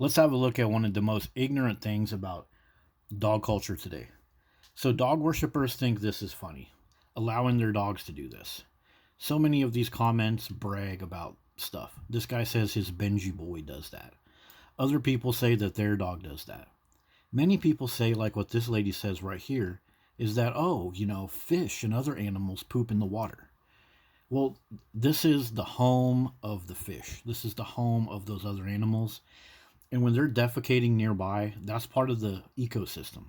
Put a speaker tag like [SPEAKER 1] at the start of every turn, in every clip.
[SPEAKER 1] Let's have a look at one of the most ignorant things about dog culture today. So, dog worshippers think this is funny, allowing their dogs to do this. So many of these comments brag about stuff. This guy says his Benji boy does that. Other people say that their dog does that. Many people say, like what this lady says right here, is that, oh, fish and other animals poop in the water. Well, this is the home of the fish. This is the home of those other animals. And when they're defecating nearby, that's part of the ecosystem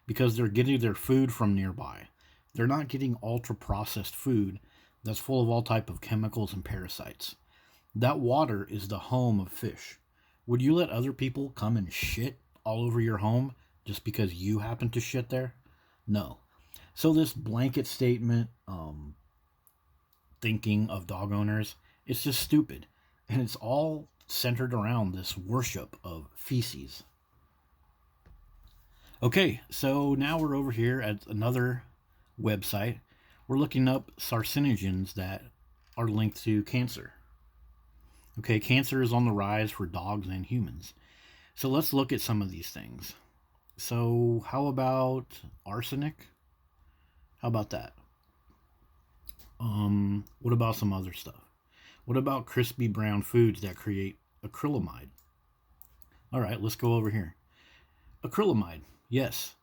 [SPEAKER 1] because they're getting their food from nearby. They're not getting ultra processed food that's full of all type of chemicals and parasites. That water is the home of fish. Would you let other people come and shit all over your home just because you happen to shit there? No. So this blanket statement thinking of dog owners, it's just stupid. And it's all centered around this worship of feces. Okay, so now we're over here at another website. We're looking up carcinogens that are linked to cancer. Okay, cancer is on the rise for dogs and humans. So let's look at some of these things. So, how about arsenic? How about that? What about some other stuff? What about crispy brown foods that create acrylamide? All right, let's go over here. Acrylamide, yes.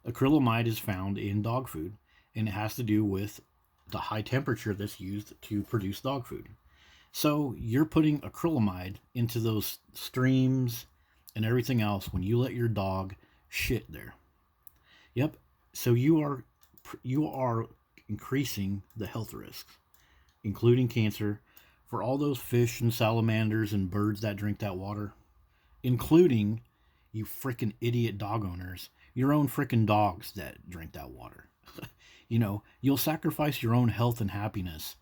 [SPEAKER 1] Acrylamide is found in dog food, and it has to do with the high temperature that's used to produce dog food. So you're putting acrylamide into those streams and everything else when you let your dog shit there. Yep. So you are increasing the health risks, including cancer, for all those fish and salamanders and birds that drink that water, including you frickin' idiot dog owners, your own frickin' dogs that drink that water. You'll sacrifice your own health and happiness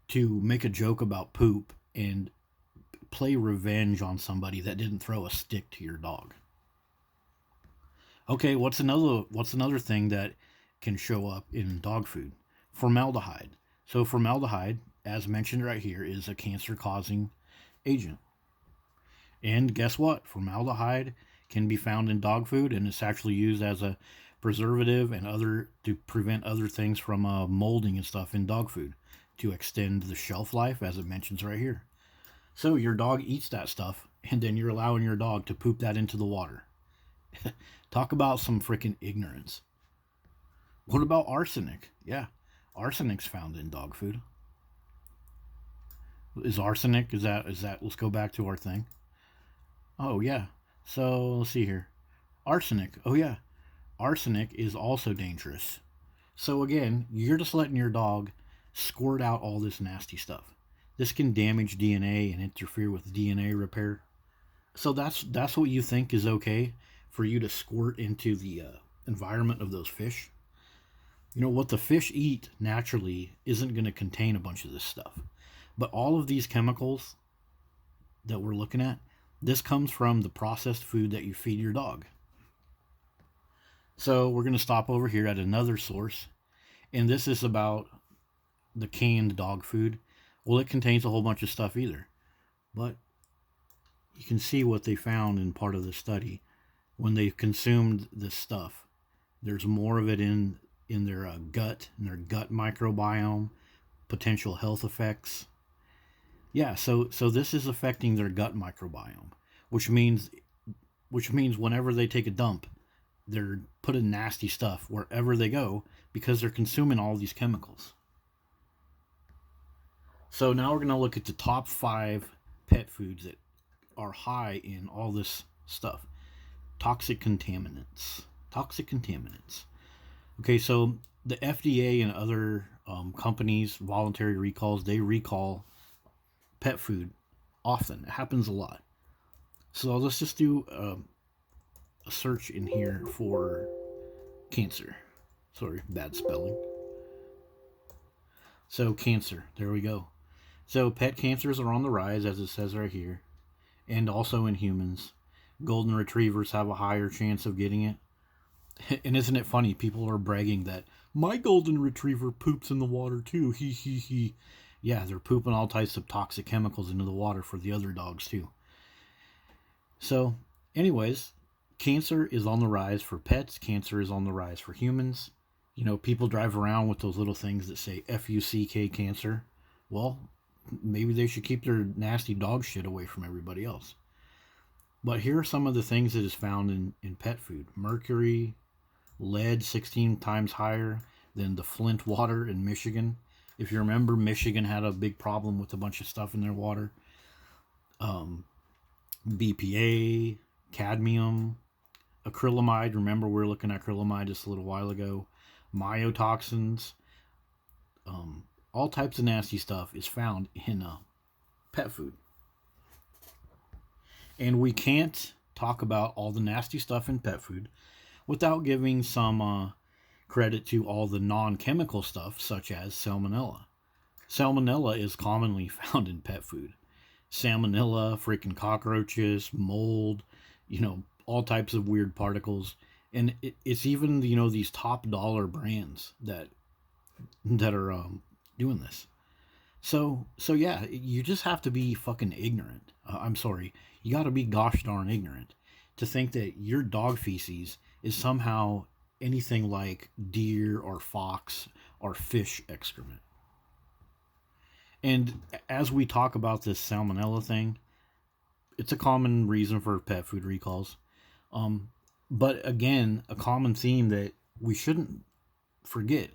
[SPEAKER 1] to make a joke about poop and play revenge on somebody that didn't throw a stick to your dog. Okay, what's another thing that can show up in dog food? Formaldehyde. So formaldehyde, as mentioned right here, is a cancer-causing agent. And guess what? Formaldehyde can be found in dog food, and it's actually used as a preservative and other to prevent other things from molding and stuff in dog food to extend the shelf life, as it mentions right here. So your dog eats that stuff, and then you're allowing your dog to poop that into the water. Talk about some freaking ignorance. What about arsenic? Yeah, arsenic's found in dog food. Is arsenic? Is that? Let's go back to our thing. Oh yeah. So let's see here. Arsenic. Oh yeah. Arsenic is also dangerous. So again, you're just letting your dog squirt out all this nasty stuff. This can damage DNA and interfere with DNA repair. So that's what you think is okay for you to squirt into the environment of those fish. What the fish eat naturally isn't going to contain a bunch of this stuff. But all of these chemicals that we're looking at, this comes from the processed food that you feed your dog. So we're going to stop over here at another source, and this is about the canned dog food. Well, it contains a whole bunch of stuff either, but you can see what they found in part of the study. When they consumed this stuff, there's more of it in their gut, in their gut microbiome, potential health effects. Yeah, so this is affecting their gut microbiome, which means whenever they take a dump, they're putting nasty stuff wherever they go because they're consuming all these chemicals. So now we're going to look at the top 5 pet foods that are high in all this stuff. Toxic contaminants. Toxic contaminants. Okay, so the FDA and other companies, voluntary recalls, they recall pet food often. It happens a lot. So let's just do a search in here for cancer. Sorry, bad spelling. So cancer, there we go. So pet cancers are on the rise, as it says right here, and also in humans. Golden retrievers have a higher chance of getting it. And isn't it funny? People are bragging that my golden retriever poops in the water too. He he he. Yeah, they're pooping all types of toxic chemicals into the water for the other dogs too. So Anyways, cancer is on the rise for pets. Cancer is on the rise for humans. You know, people drive around with those little things that say FUCK cancer. Well, maybe they should keep their nasty dog shit away from everybody else. But here are some of the things that is found in pet food. Mercury, lead 16 times higher than the Flint water in Michigan. If you remember, Michigan had a big problem with a bunch of stuff in their water. BPA, cadmium, acrylamide. Remember, we were looking at acrylamide just a little while ago. Myotoxins, all types of nasty stuff is found in pet food. And we can't talk about all the nasty stuff in pet food without giving some credit to all the non-chemical stuff, such as salmonella. Salmonella is commonly found in pet food. Salmonella, freaking cockroaches, mold, all types of weird particles. And it's even, these top dollar brands that are doing this. So yeah, you just have to be fucking ignorant. I'm sorry, you got to be gosh darn ignorant to think that your dog feces is somehow anything like deer or fox or fish excrement. And as we talk about this salmonella thing, it's a common reason for pet food recalls. But again, a common theme that we shouldn't forget: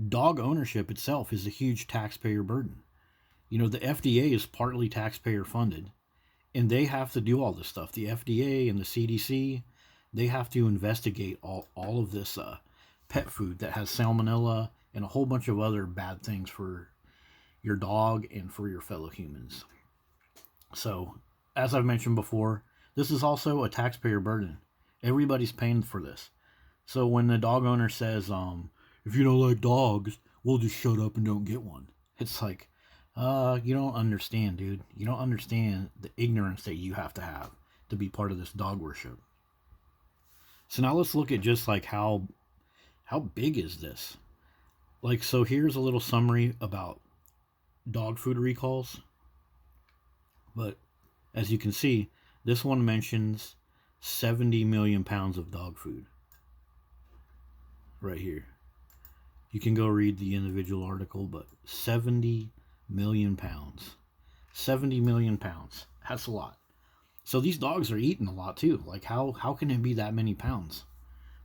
[SPEAKER 1] dog ownership itself is a huge taxpayer burden. The FDA is partly taxpayer funded, and they have to do all this stuff. The FDA and the CDC, they have to investigate all of this pet food that has salmonella and a whole bunch of other bad things for your dog and for your fellow humans. So, as I've mentioned before, this is also a taxpayer burden. Everybody's paying for this. So when the dog owner says, if you don't like dogs, we'll just shut up and don't get one. It's like, you don't understand, dude. You don't understand the ignorance that you have to be part of this dog worship. So now let's look at just like how big is this? Like, so here's a little summary about dog food recalls. But as you can see, this one mentions 70 million pounds of dog food. Right here. You can go read the individual article, but 70 million pounds. 70 million pounds. That's a lot. So these dogs are eating a lot too. Like, how can it be that many pounds?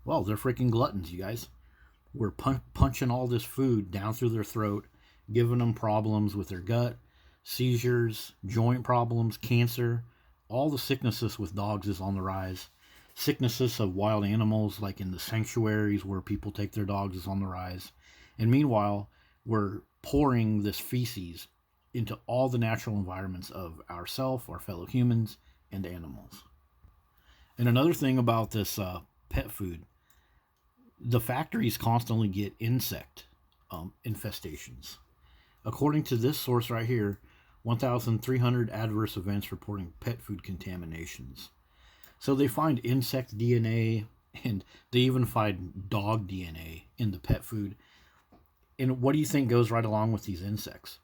[SPEAKER 1] Well, they're freaking gluttons, you guys. We're punching all this food down through their throat, giving them problems with their gut, seizures, joint problems, cancer. All the sicknesses with dogs is on the rise. Sicknesses of wild animals, like in the sanctuaries where people take their dogs, is on the rise. And meanwhile, we're pouring this feces into all the natural environments of ourselves, our fellow humans, and animals. And another thing about this pet food, the factories constantly get insect infestations. According to this source right here, 1,300 adverse events reporting pet food contaminations. So they find insect DNA, and they even find dog DNA in the pet food. And what do you think goes right along with these insects?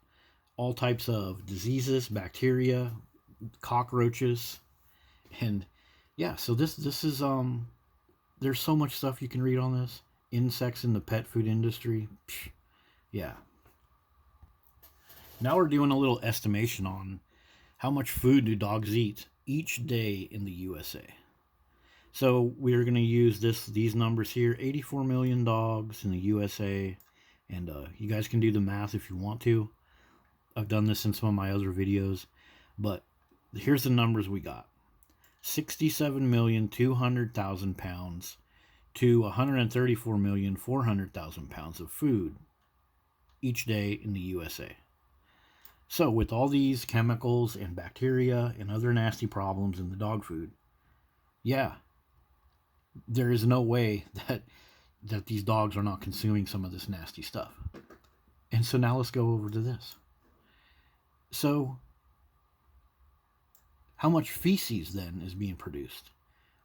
[SPEAKER 1] All types of diseases, bacteria, cockroaches, and yeah. So this is there's so much stuff you can read on this. Insects in the pet food industry. Psh, yeah. Now we're doing a little estimation on how much food do dogs eat each day in the USA. So we're going to use these numbers here. 84 million dogs in the USA. And you guys can do the math if you want to. I've done this in some of my other videos. But here's the numbers we got. 67,200,000 pounds to 134,400,000 pounds of food each day in the USA. So with all these chemicals and bacteria and other nasty problems in the dog food, yeah, there is no way that these dogs are not consuming some of this nasty stuff. And so now let's go over to this. So how much feces then is being produced?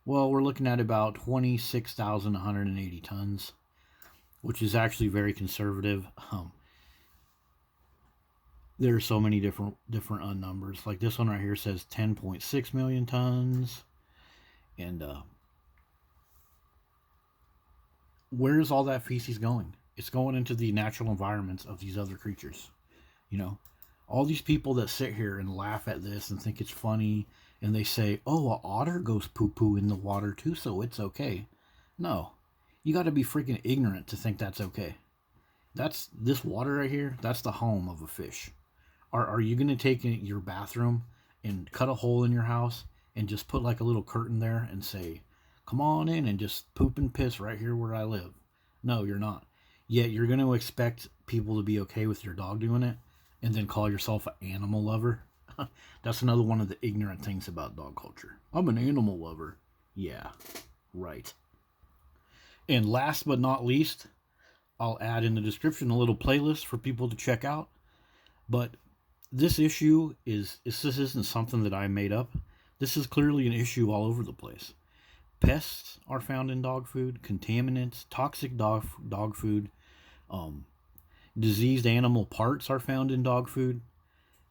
[SPEAKER 1] Well, we're looking at about 26,180 tons, which is actually very conservative. There are so many different numbers. Like this one right here says 10.6 million tons. And where is all that feces going? It's going into the natural environments of these other creatures. You know, all these people that sit here and laugh at this and think it's funny, and they say, "Oh, a otter goes poo poo in the water too, so it's okay." No, you got to be freaking ignorant to think that's okay. That's this water right here. That's the home of a fish. Are you gonna take your bathroom and cut a hole in your house and just put like a little curtain there and say, "Come on in and just poop and piss right here where I live"? No, you're not. Yet you're gonna expect people to be okay with your dog doing it, and then call yourself an animal lover. That's another one of the ignorant things about dog culture. I'm an animal lover. Yeah, right. And last but not least, I'll add in the description a little playlist for people to check out. But this issue this isn't something that I made up. This is clearly an issue all over the place. Pests are found in dog food, contaminants, toxic dog food, um, diseased animal parts are found in dog food.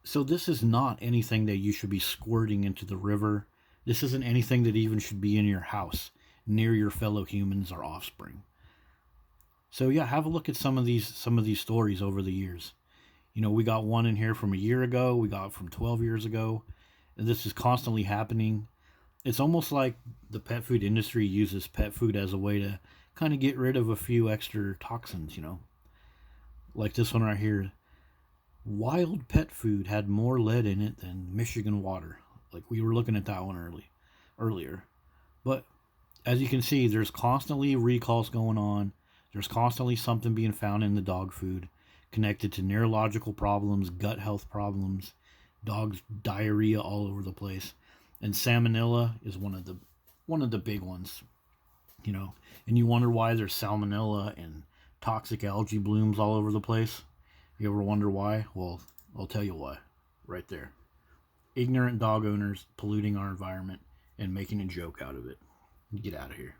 [SPEAKER 1] So this is not anything that you should be squirting into the river. This isn't anything that even should be in your house near your fellow humans or offspring. So yeah, have a look at some of these stories over the years. We got one in here from a year ago, we got from 12 years ago, and this is constantly happening. It's almost like the pet food industry uses pet food as a way to kind of get rid of a few extra toxins. Like this one right here. Wild pet food had more lead in it than Michigan water. Like we were looking at that one earlier. But as you can see, there's constantly recalls going on. There's constantly something being found in the dog food connected to neurological problems, gut health problems, dogs diarrhea all over the place. And salmonella is one of the big ones. And you wonder why there's salmonella and toxic algae blooms all over the place. You ever wonder why? Well, I'll tell you why. Right there. Ignorant dog owners polluting our environment and making a joke out of it. Get out of here.